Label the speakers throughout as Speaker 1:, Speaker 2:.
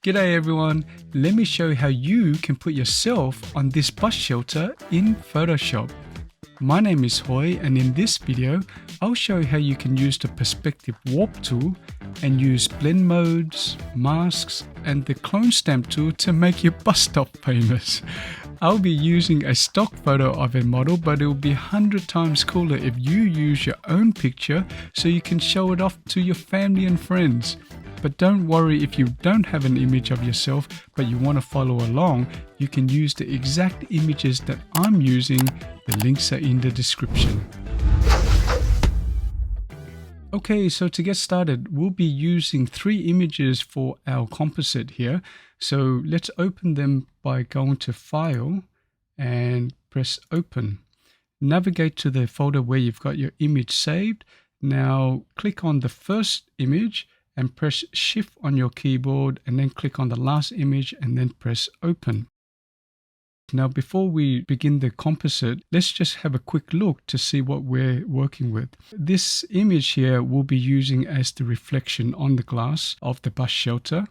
Speaker 1: G'day everyone, let me show you how you can put yourself on this bus shelter in Photoshop. My name is Hoi, and in this video I'll show you how you can use the perspective warp tool and use blend modes, masks and the clone stamp tool to make your bus stop famous. I'll be using a stock photo of a model, but it will be 100 times cooler if you use your own picture so you can show it off to your family and friends. But don't worry if you don't have an image of yourself but you want to follow along, you can use the exact images that I'm using. The links are in the description. Okay, so to get started, we'll be using 3 images for our composite here. So let's open them by going to File and press Open. Navigate to the folder where you've got your image saved. Now click on the first image and press Shift on your keyboard and then click on the last image and then press Open. Now before we begin the composite, let's just have a quick look to see what we're working with. This image here we'll be using as the reflection on the glass of the bus shelter.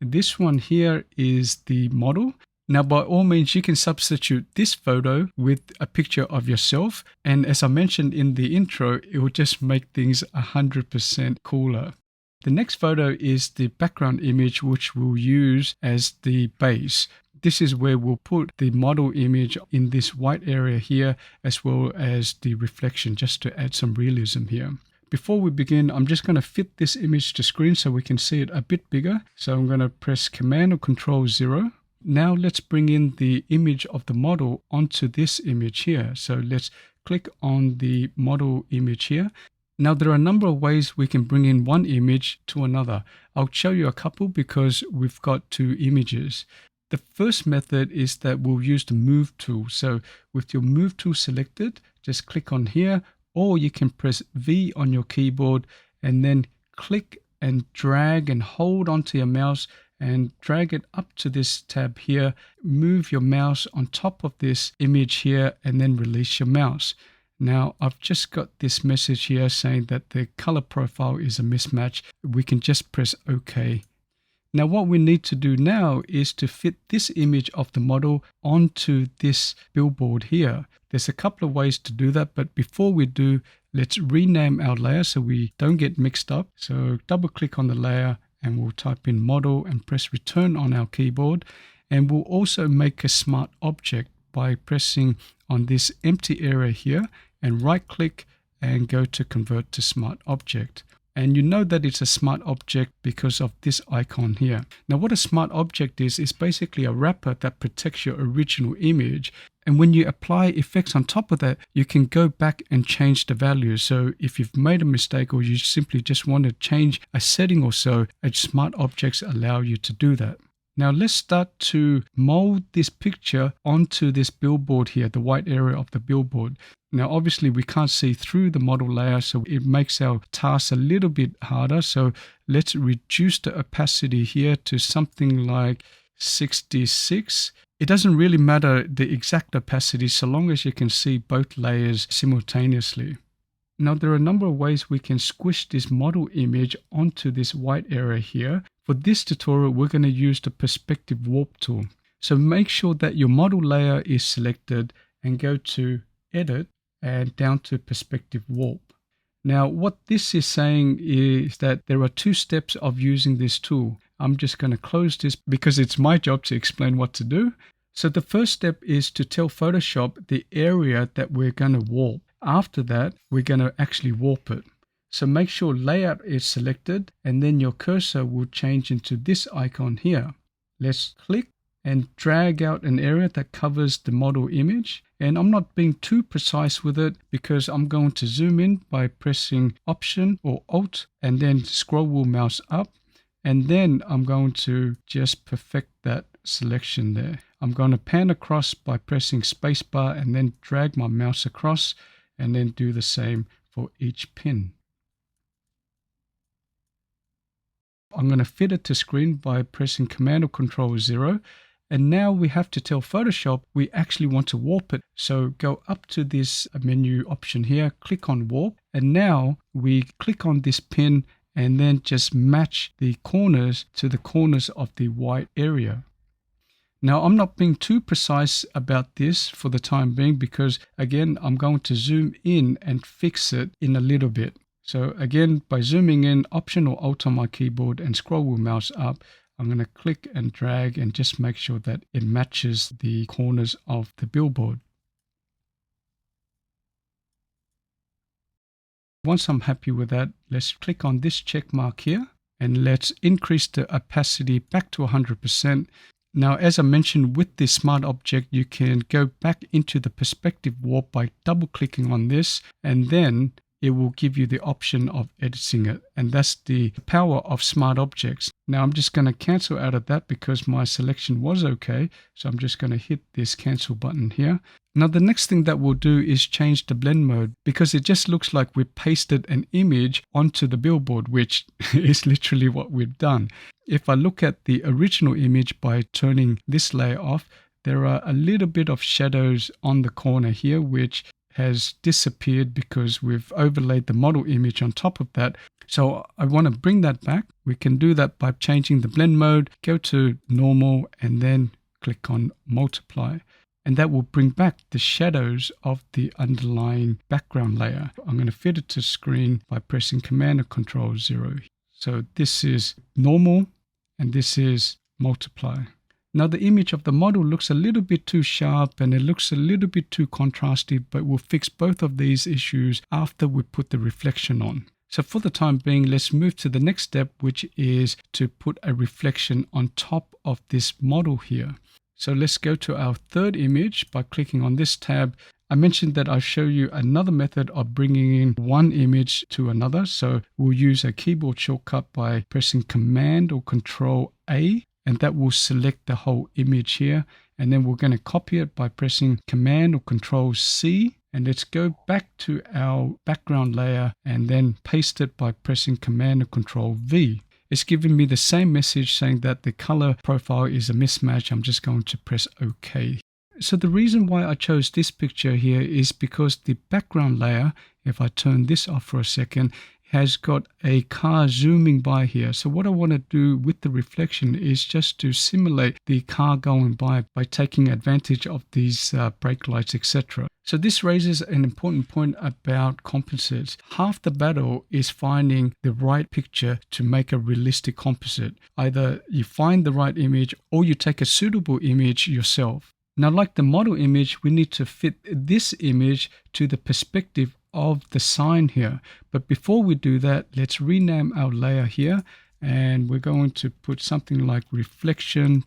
Speaker 1: This one here is the model. Now by all means you can substitute this photo with a picture of yourself, and as I mentioned in the intro, it will just make things 100% cooler. The next photo is the background image, which we'll use as the base. This is where we'll put the model image in this white area here, as well as the reflection, just to add some realism here. Before we begin, I'm just going to fit this image to screen so we can see it a bit bigger. So I'm going to press Command or Control 0. Now let's bring in the image of the model onto this image here. So let's click on the model image here. Now there are a number of ways we can bring in one image to another. I'll show you a couple because we've got 2 images. The first method is that we'll use the Move tool. So with your Move tool selected, just click on here, or you can press V on your keyboard and then click and drag and hold onto your mouse and drag it up to this tab here. Move your mouse on top of this image here and then release your mouse. Now I've just got this message here saying that the color profile is a mismatch. We can just press OK. Now what we need to do now is to fit this image of the model onto this billboard here. There's a couple of ways to do that, but before we do, let's rename our layer so we don't get mixed up. So double click on the layer and we'll type in model and press return on our keyboard. And we'll also make a smart object by pressing on this empty area here and right click and go to convert to smart object. And you know that it's a smart object because of this icon here. Now what a smart object is basically a wrapper that protects your original image. And when you apply effects on top of that, you can go back and change the value. So if you've made a mistake or you simply just want to change a setting or so, smart objects allow you to do that. Now let's start to mold this picture onto this billboard here, the white area of the billboard. Now obviously we can't see through the model layer, so it makes our task a little bit harder. So let's reduce the opacity here to something like 66. It doesn't really matter the exact opacity so long as you can see both layers simultaneously. Now there are a number of ways we can squish this model image onto this white area here. For this tutorial, we're going to use the perspective warp tool. So make sure that your model layer is selected and go to Edit and down to perspective warp. Now what this is saying is that there are 2 steps of using this tool. I'm just going to close this because it's my job to explain what to do. So the first step is to tell Photoshop the area that we're going to warp. After that, we're going to actually warp it. So make sure layout is selected and then your cursor will change into this icon here. Let's click and drag out an area that covers the model image. And I'm not being too precise with it because I'm going to zoom in by pressing Option or Alt and then scroll wheel mouse up. And then I'm going to just perfect that selection there. I'm going to pan across by pressing spacebar and then drag my mouse across and then do the same for each pin. I'm going to fit it to screen by pressing Command or Control 0. And now we have to tell Photoshop we actually want to warp it. So go up to this menu option here, click on Warp. And now we click on this pin and then just match the corners to the corners of the white area. Now, I'm not being too precise about this for the time being because, again, I'm going to zoom in and fix it in a little bit. So again, by zooming in, Option or Alt on my keyboard and scroll wheel mouse up, I'm going to click and drag and just make sure that it matches the corners of the billboard. Once I'm happy with that, let's click on this check mark here and let's increase the opacity back to 100%. Now, as I mentioned, with this smart object, you can go back into the perspective warp by double clicking on this, and then it will give you the option of editing it. And that's the power of smart objects. Now, I'm just going to cancel out of that because my selection was okay. So I'm just going to hit this cancel button here. Now, the next thing that we'll do is change the blend mode because it just looks like we pasted an image onto the billboard, which is literally what we've done. If I look at the original image by turning this layer off, there are a little bit of shadows on the corner here, which has disappeared because we've overlaid the model image on top of that. So I want to bring that back. We can do that by changing the blend mode, go to normal, and then click on multiply. And that will bring back the shadows of the underlying background layer. I'm going to fit it to screen by pressing Command or Control 0. So this is normal and this is multiply. Now the image of the model looks a little bit too sharp and it looks a little bit too contrasty, but we'll fix both of these issues after we put the reflection on. So for the time being, let's move to the next step, which is to put a reflection on top of this model here. So let's go to our third image by clicking on this tab. I mentioned that I'll show you another method of bringing in one image to another. So we'll use a keyboard shortcut by pressing Command or Control A, and that will select the whole image here. And then we're going to copy it by pressing Command or Control C. And let's go back to our background layer and then paste it by pressing Command or Control V. It's giving me the same message saying that the color profile is a mismatch. I'm just going to press OK. So the reason why I chose this picture here is because the background layer, if I turn this off for a second, has got a car zooming by here. So what I want to do with the reflection is just to simulate the car going by taking advantage of these brake lights, etc. So this raises an important point about composites. Half the battle is finding the right picture to make a realistic composite. Either you find the right image or you take a suitable image yourself. Now, like the model image, we need to fit this image to the perspective of the sign here. But before we do that, let's rename our layer here, and we're going to put something like reflection.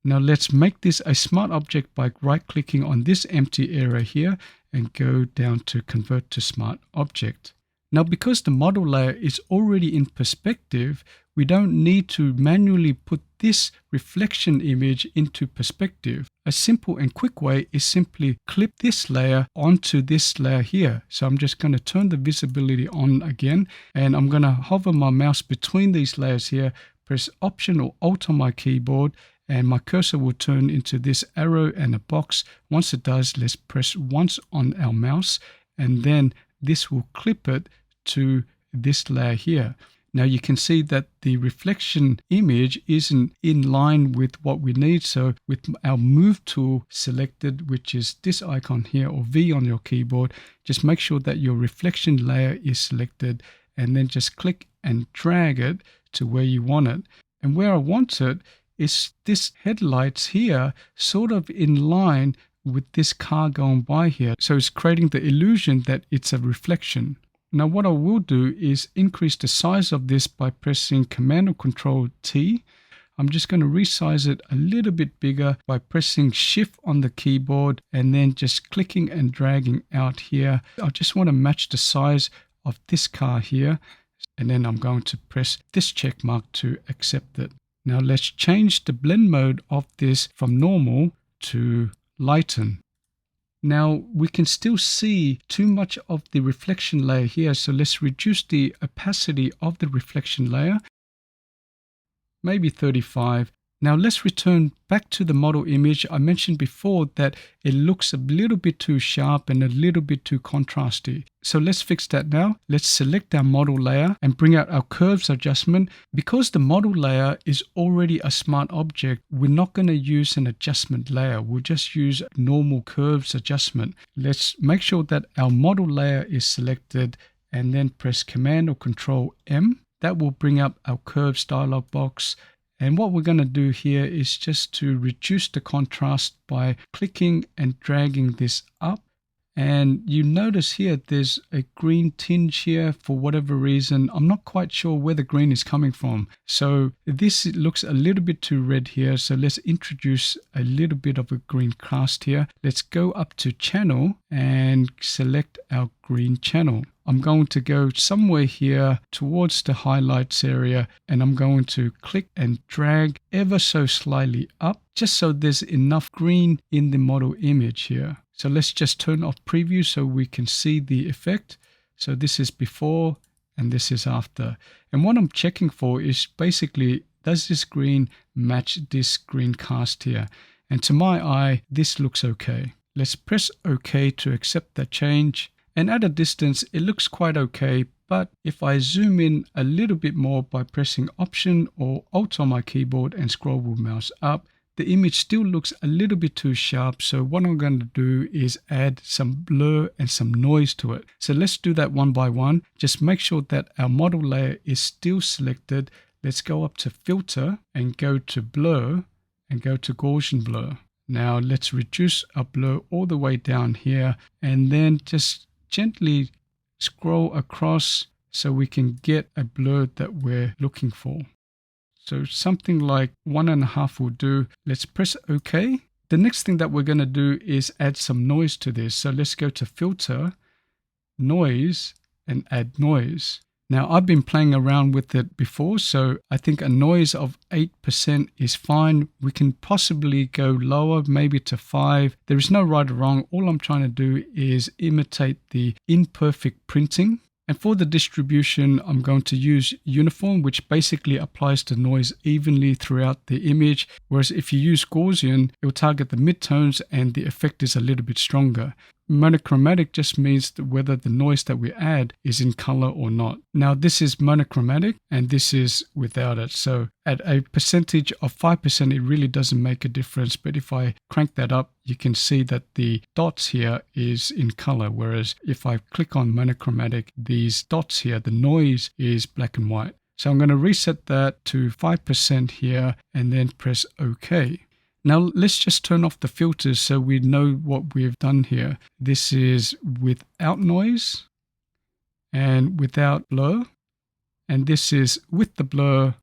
Speaker 1: Now let's make this a smart object by right-clicking on this empty area here and go down to convert to smart object. Now, because the model layer is already in perspective, we don't need to manually put this reflection image into perspective. A simple and quick way is simply clip this layer onto this layer here. So I'm just going to turn the visibility on again, and I'm going to hover my mouse between these layers here, press Option or Alt on my keyboard, and my cursor will turn into this arrow and a box. Once it does, let's press once on our mouse, and then this will clip it to this layer here. Now you can see that the reflection image isn't in line with what we need. So with our move tool selected, which is this icon here or V on your keyboard, just make sure that your reflection layer is selected and then just click and drag it to where you want it. And where I want it is this headlights here sort of in line with this car going by here. So it's creating the illusion that it's a reflection. Now what I will do is increase the size of this by pressing Command or Control T. I'm just going to resize it a little bit bigger by pressing Shift on the keyboard and then just clicking and dragging out here. I just want to match the size of this car here, and then I'm going to press this check mark to accept it. Now let's change the blend mode of this from normal to lighten. Now we can still see too much of the reflection layer here, so let's reduce the opacity of the reflection layer, maybe 35, Now let's return back to the model image. I mentioned before that it looks a little bit too sharp and a little bit too contrasty. So let's fix that now. Let's select our model layer and bring out our curves adjustment. Because the model layer is already a smart object, we're not going to use an adjustment layer. We'll just use normal curves adjustment. Let's make sure that our model layer is selected and then press Command or Control M. That will bring up our curves dialog box. And what we're going to do here is just to reduce the contrast by clicking and dragging this up. And you notice here there's a green tinge here for whatever reason. I'm not quite sure where the green is coming from. So this looks a little bit too red here. So let's introduce a little bit of a green cast here. Let's go up to channel and select our green channel. I'm going to go somewhere here towards the highlights area, and I'm going to click and drag ever so slightly up, just so there's enough green in the model image here. So let's just turn off preview so we can see the effect. So this is before and this is after. And what I'm checking for is basically, does this green match this green cast here? And to my eye, this looks okay. Let's press OK to accept that change. And at a distance, it looks quite okay. But if I zoom in a little bit more by pressing Option or Alt on my keyboard and scroll wheel mouse up, the image still looks a little bit too sharp. So what I'm going to do is add some blur and some noise to it. So let's do that one by one. Just make sure that our model layer is still selected. Let's go up to Filter and go to Blur and go to Gaussian Blur. Now let's reduce our blur all the way down here and then just gently scroll across so we can get a blur that we're looking for. So something like 1.5 will do. Let's press OK. The next thing that we're going to do is add some noise to this. So let's go to Filter, Noise, and add noise. Now I've been playing around with it before, so I think a noise of 8% is fine. We can possibly go lower, maybe to 5. There is no right or wrong. All I'm trying to do is imitate the imperfect printing. And for the distribution, I'm going to use uniform, which basically applies the noise evenly throughout the image. Whereas if you use Gaussian, it will target the midtones and the effect is a little bit stronger. Monochromatic just means whether the noise that we add is in color or not. Now this is monochromatic and this is without it. So at a percentage of 5%, it really doesn't make a difference. But if I crank that up, you can see that the dots here is in color. Whereas if I click on monochromatic, these dots here, the noise is black and white. So I'm going to reset that to 5% here and then press OK. Now let's just turn off the filters so we know what we've done here. This is without noise and without blur. And this is with the blur,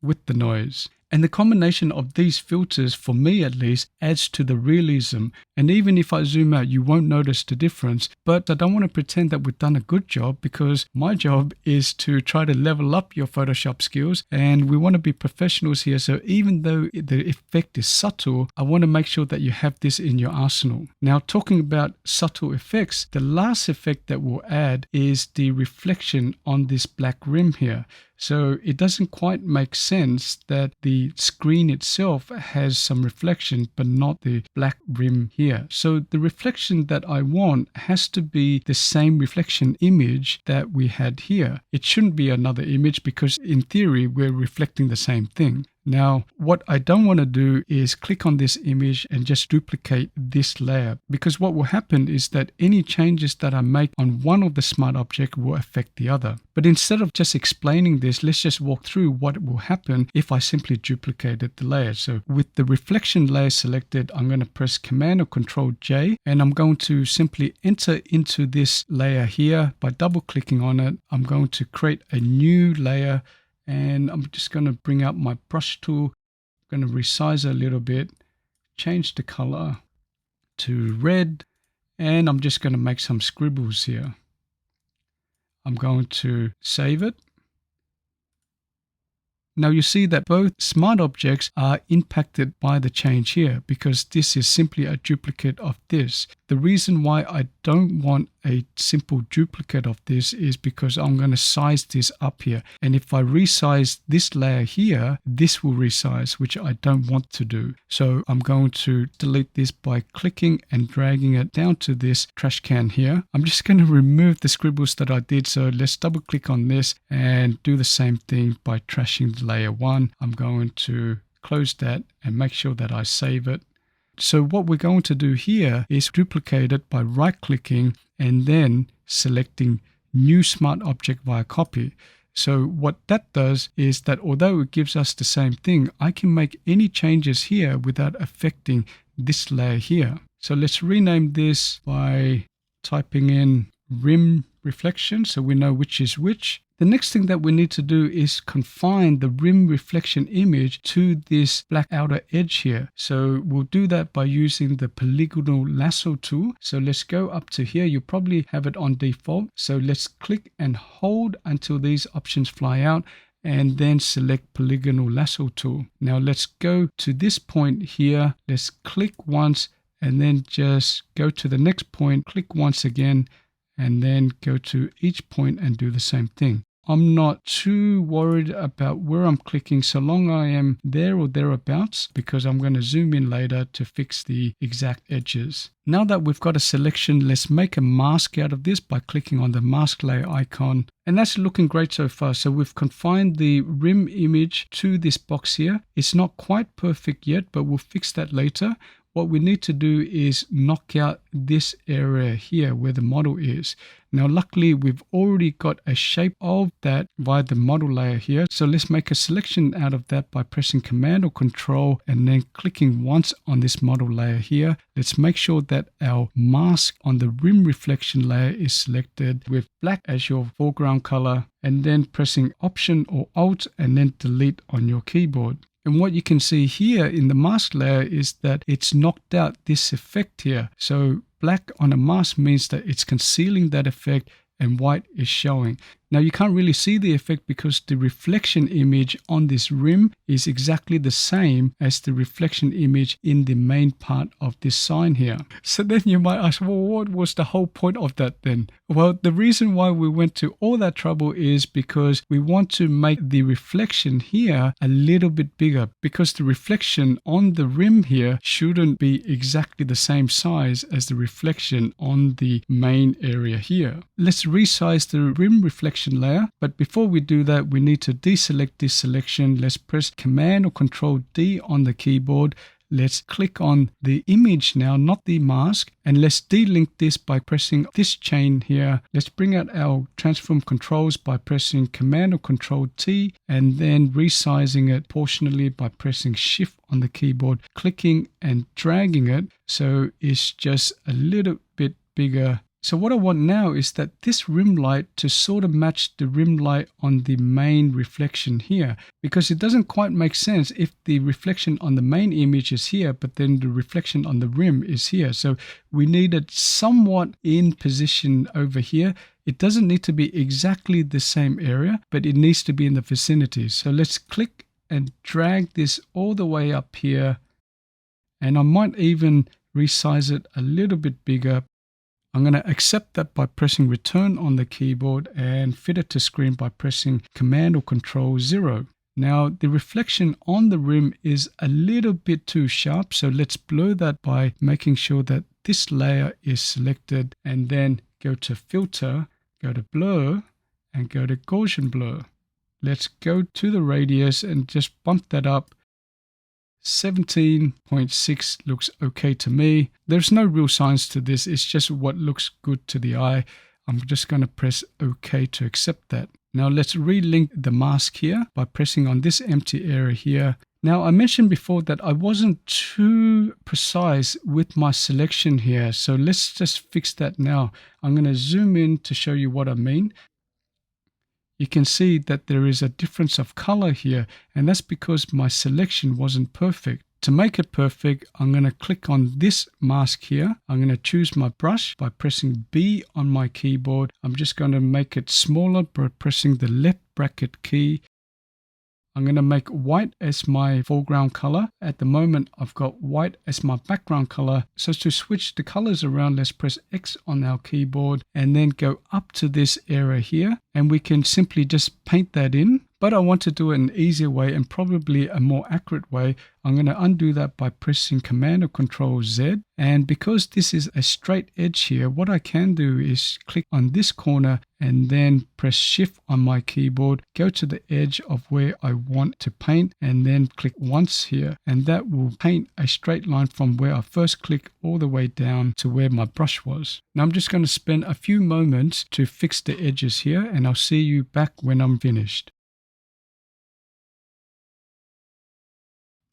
Speaker 1: with the noise. And the combination of these filters, for me at least, adds to the realism. And even if I zoom out, you won't notice the difference. But I don't want to pretend that we've done a good job, because my job is to try to level up your Photoshop skills. And we want to be professionals here. So even though the effect is subtle, I want to make sure that you have this in your arsenal. Now, talking about subtle effects, the last effect that we'll add is the reflection on this black rim here. So it doesn't quite make sense that the screen itself has some reflection, but not the black rim here. So the reflection that I want has to be the same reflection image that we had here. It shouldn't be another image, because in theory, we're reflecting the same thing. Now, what I don't want to do is click on this image and just duplicate this layer, because what will happen is that any changes that I make on one of the smart objects will affect the other. But instead of just explaining this, let's just walk through what will happen if I simply duplicated the layer. So with the reflection layer selected, I'm going to press Command or Control J, and I'm going to simply enter into this layer here. By double clicking on it, I'm going to create a new layer. And I'm just going to bring out my brush tool. I'm going to resize it a little bit, change the color to red, and I'm just going to make some scribbles here. I'm going to save it. Now you see that both smart objects are impacted by the change here, because this is simply a duplicate of this. The reason why I don't want a simple duplicate of this is because I'm going to size this up here. And if I resize this layer here, this will resize, which I don't want to do. So I'm going to delete this by clicking and dragging it down to this trash can here. I'm just going to remove the scribbles that I did. So let's double click on this and do the same thing by trashing layer 1. I'm going to close that and make sure that I save it. So what we're going to do here is duplicate it by right-clicking and then selecting New Smart Object via Copy. So what that does is that although it gives us the same thing, I can make any changes here without affecting this layer here. So let's rename this by typing in rim reflection so we know which is which. The next thing that we need to do is confine the rim reflection image to this black outer edge here. So we'll do that by using the polygonal lasso tool. So let's go up to here. You probably have it on default. So let's click and hold until these options fly out and then select polygonal lasso tool. Now let's go to this point here. Let's click once and then just go to the next point, click once again, and then go to each point and do the same thing. I'm not too worried about where I'm clicking so long I am there or thereabouts, because I'm going to zoom in later to fix the exact edges. Now that we've got a selection, let's make a mask out of this by clicking on the mask layer icon. And that's looking great so far. So we've confined the rim image to this box here. It's not quite perfect yet, but we'll fix that later. What we need to do is knock out this area here where the model is. Now luckily we've already got a shape of that via the model layer here. So let's make a selection out of that by pressing Command or Control and then clicking once on this model layer here. Let's make sure that our mask on the rim reflection layer is selected with black as your foreground color, and then pressing Option or Alt and then Delete on your keyboard. And what you can see here in the mask layer is that it's knocked out this effect here. So black on a mask means that it's concealing that effect and white is showing. Now you can't really see the effect because the reflection image on this rim is exactly the same as the reflection image in the main part of this sign here. So then you might ask, well, what was the whole point of that then? Well, the reason why we went to all that trouble is because we want to make the reflection here a little bit bigger, because the reflection on the rim here shouldn't be exactly the same size as the reflection on the main area here. Let's resize the rim reflection layer, but before we do that we need to deselect this selection. Let's press Command or Control D on the keyboard. Let's click on the image now, not the mask, and let's delink this by pressing this chain here. Let's bring out our transform controls by pressing Command or Control T and then resizing it proportionally by pressing Shift on the keyboard, clicking and dragging it so it's just a little bit bigger. So what I want now is that this rim light to sort of match the rim light on the main reflection here, because it doesn't quite make sense if the reflection on the main image is here, but then the reflection on the rim is here. So we need it somewhat in position over here. It doesn't need to be exactly the same area, but it needs to be in the vicinity. So let's click and drag this all the way up here. And I might even resize it a little bit bigger. I'm going to accept that by pressing Return on the keyboard and fit it to screen by pressing Command or Control 0. Now the reflection on the rim is a little bit too sharp, so let's blur that by making sure that this layer is selected and then go to Filter, go to Blur and go to Gaussian Blur. Let's go to the radius and just bump that up. 17.6 looks okay to me. There's no real science to this, it's just what looks good to the eye. I'm just going to press OK to accept that. Now let's relink the mask here by pressing on this empty area here. Now I mentioned before that I wasn't too precise with my selection here, so let's just fix that now. I'm going to zoom in to show you what I mean. You can see that there is a difference of color here, and that's because my selection wasn't perfect. To make it perfect, I'm going to click on this mask here. I'm going to choose my brush by pressing B on my keyboard. I'm just going to make it smaller by pressing the left bracket key. I'm going to make white as my foreground color. At the moment, I've got white as my background color. So to switch the colors around, let's press X on our keyboard and then go up to this area here. And we can simply just paint that in. But I want to do it an easier way and probably a more accurate way. I'm going to undo that by pressing Command or Control Z. And because this is a straight edge here, what I can do is click on this corner and then press Shift on my keyboard, go to the edge of where I want to paint and then click once here. And that will paint a straight line from where I first clicked all the way down to where my brush was. Now I'm just going to spend a few moments to fix the edges here and I'll see you back when I'm finished.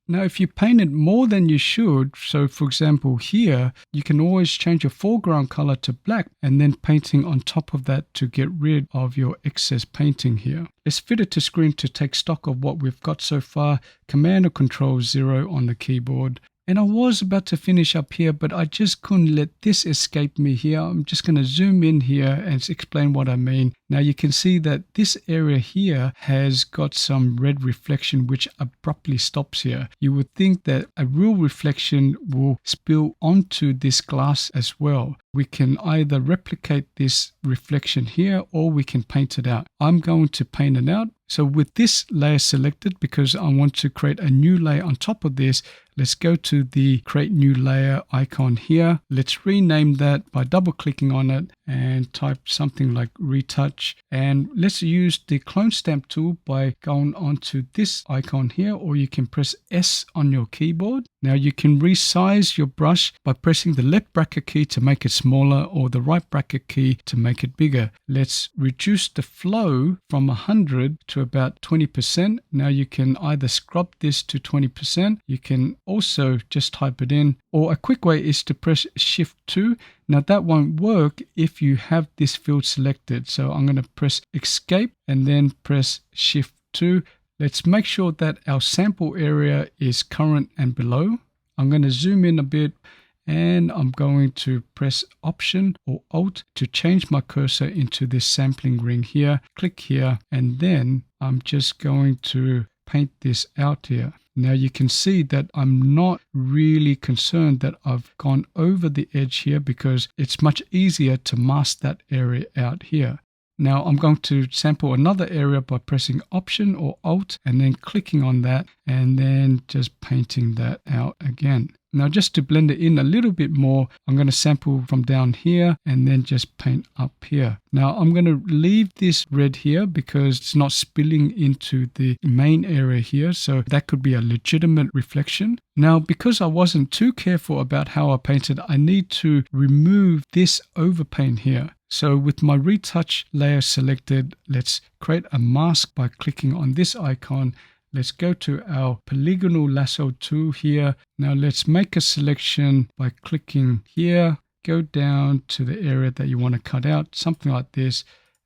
Speaker 1: Now, if you painted more than you should, so for example here, you can always change your foreground color to black and then painting on top of that to get rid of your excess painting here. Let's fit it to screen to take stock of what we've got so far. Command or Control 0 on the keyboard. And I was about to finish up here, but I just couldn't let this escape me here. I'm just going to zoom in here and explain what I mean. Now you can see that this area here has got some red reflection which abruptly stops here. You would think that a real reflection will spill onto this glass as well. We can either replicate this reflection here or we can paint it out. I'm going to paint it out. So with this layer selected, because I want to create a new layer on top of this, let's go to the Create New Layer icon here. Let's rename that by double clicking on it and type something like Retouch. And let's use the clone stamp tool by going onto this icon here, or you can press S on your keyboard. Now you can resize your brush by pressing the left bracket key to make it smaller or the right bracket key to make it bigger. Let's reduce the flow from 100 to about 20%. Now you can either scrub this to 20%. You can also just type it in, or a quick way is to press Shift 2. Now that won't work if you have this field selected. So I'm going to press Escape and then press Shift 2. Let's make sure that our sample area is current and below. I'm going to zoom in a bit and I'm going to press Option or Alt to change my cursor into this sampling ring here. Click here and then I'm just going to paint this out here. Now you can see that I'm not really concerned that I've gone over the edge here because it's much easier to mask that area out here. Now I'm going to sample another area by pressing Option or Alt and then clicking on that and then just painting that out again. Now just to blend it in a little bit more, I'm going to sample from down here and then just paint up here. Now I'm going to leave this red here because it's not spilling into the main area here. So that could be a legitimate reflection. Now because I wasn't too careful about how I painted, I need to remove this overpaint here. So with my retouch layer selected, let's create a mask by clicking on this icon. Let's go to our polygonal lasso tool here. Now let's make a selection by clicking here. Go down to the area that you want to cut out, something like this,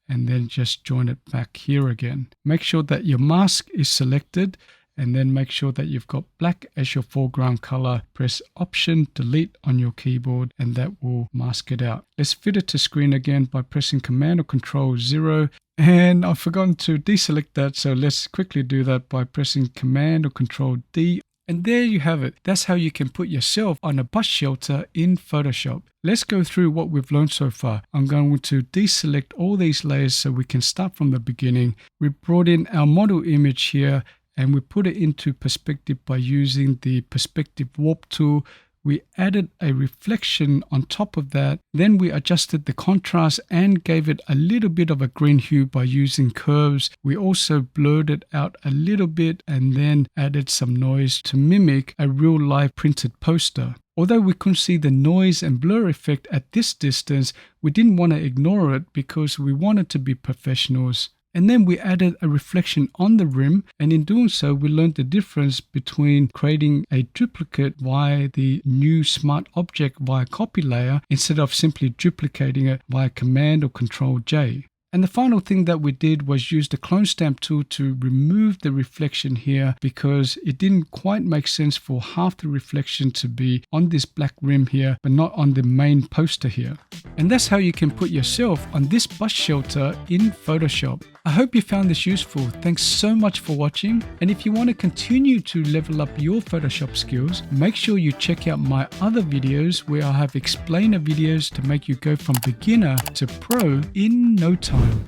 Speaker 1: and then just join it back here again. Make sure that your mask is selected and then make sure that you've got black as your foreground color. Press Option Delete on your keyboard and that will mask it out. Let's fit it to screen again by pressing Command or Control 0. And I've forgotten to deselect that, so let's quickly do that by pressing Command or Control D. And there you have it. That's how you can put yourself on a bus shelter in Photoshop. Let's go through what we've learned so far. I'm going to deselect all these layers so we can start from the beginning. We brought in our model image here and we put it into perspective by using the Perspective Warp tool. We added a reflection on top of that. Then we adjusted the contrast and gave it a little bit of a green hue by using curves. We also blurred it out a little bit and then added some noise to mimic a real life printed poster. Although we couldn't see the noise and blur effect at this distance, we didn't want to ignore it because we wanted to be professionals. And then we added a reflection on the rim, and in doing so we learned the difference between creating a duplicate via the new smart object via copy layer instead of simply duplicating it via Command or Control J. And the final thing that we did was use the clone stamp tool to remove the reflection here because it didn't quite make sense for half the reflection to be on this black rim here but not on the main poster here. And that's how you can put yourself on this bus shelter in Photoshop. I hope you found this useful. Thanks so much for watching. And if you want to continue to level up your Photoshop skills, make sure you check out my other videos where I have explainer videos to make you go from beginner to pro in no time.